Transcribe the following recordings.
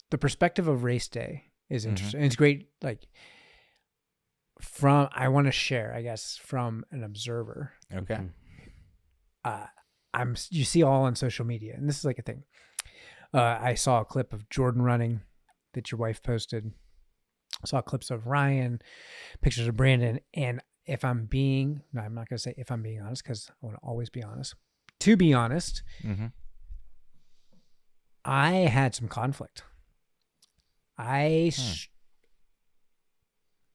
the perspective of race day is interesting. It's great. Like I want to share, I guess, from an observer. Okay. You see all on social media, and this is like a thing. I saw a clip of Jordan running that your wife posted. I saw clips of Ryan, pictures of Brandon. And I'm not going to say if I'm being honest, because I want to always be honest. To be honest, I had some conflict.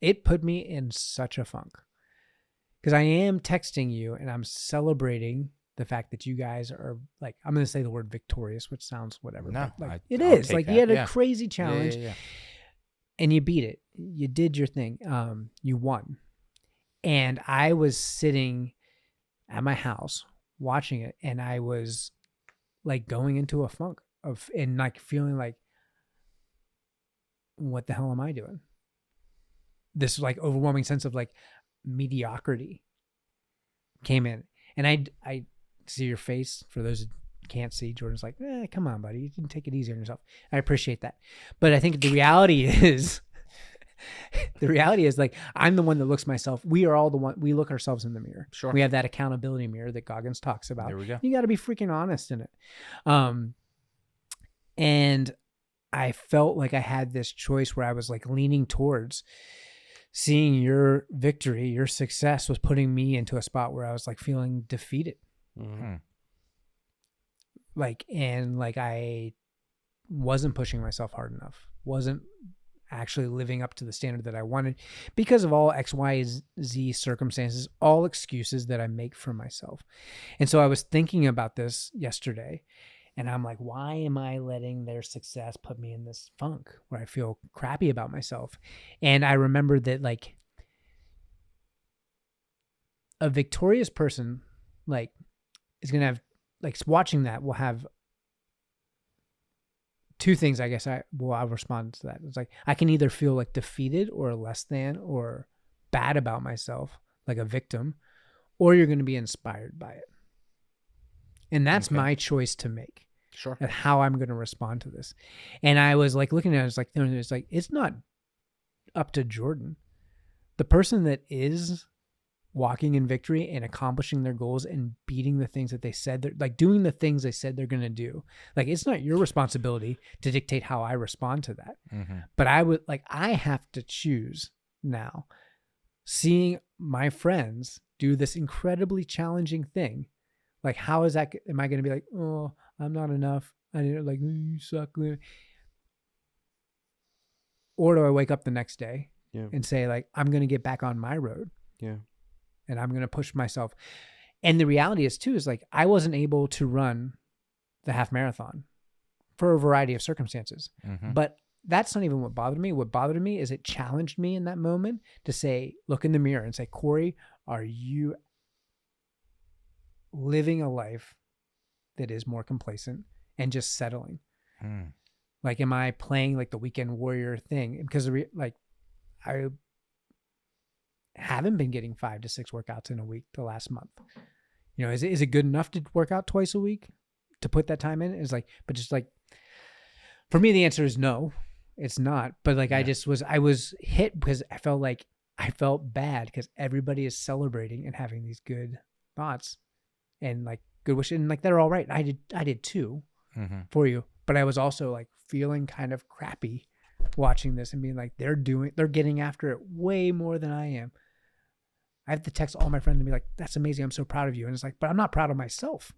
It put me in such a funk because I am texting you and I'm celebrating the fact that you guys are like, I'm going to say the word victorious, which sounds whatever. No, but like I'll is like that. you had a crazy challenge Yeah. and you beat it. You did your thing. You won. And I was sitting at my house watching it and I was like going into a funk and like feeling like, what the hell am I doing? This like overwhelming sense of like mediocrity came in. And I see your face. For those who can't see, Jordan's like, come on, buddy. You didn't take it easy on yourself. I appreciate that. But I think the reality is like, I'm the one that looks myself. We are all the one. We look ourselves in the mirror. Sure. We have that accountability mirror that Goggins talks about. There we go. You got to be freaking honest in it. And I felt like I had this choice where I was like leaning towards seeing your victory, your success was putting me into a spot where I was like feeling defeated. Like, and like I wasn't pushing myself hard enough, wasn't actually living up to the standard that I wanted because of all X, Y, Z circumstances, all excuses that I make for myself. And so I was thinking about this yesterday and I'm like, why am I letting their success put me in this funk where I feel crappy about myself? And I remembered that like a victorious person, like, is going to have, like, watching that will have two things, I guess. I'll respond to that. It's like, I can either feel like defeated or less than or bad about myself, like a victim, or you're going to be inspired by it. And that's my choice to make. Sure. And how I'm going to respond to this. And I was like looking at it, it's not up to Jordan. The person that is walking in victory and accomplishing their goals and beating the things that they said, they're like doing the things they said they're going to do. Like, it's not your responsibility to dictate how I respond to that. But I have to choose now, seeing my friends do this incredibly challenging thing. Like, how is that? Am I going to be like, oh, I'm not enough? I didn't like, you suck. Or do I wake up the next day and say, like, I'm going to get back on my road. Yeah. And I'm going to push myself. And the reality is too, is like, I wasn't able to run the half marathon for a variety of circumstances, but that's not even what bothered me. What bothered me is it challenged me in that moment to say, look in the mirror and say, Cory, are you living a life that is more complacent and just settling? Like, am I playing like the weekend warrior thing? Because I haven't been getting 5 to 6 workouts in a week the last month. You know, is it good enough to work out twice a week to put that time in? It's like, but just like, for me, the answer is no, it's not. But like, I was hit because I felt bad because everybody is celebrating and having these good thoughts and like good wishes. And like, they're all right. I did too for you. But I was also like feeling kind of crappy watching this and being like, they're getting after it way more than I am. I have to text all my friends and be like, that's amazing. I'm so proud of you. And it's like, but I'm not proud of myself.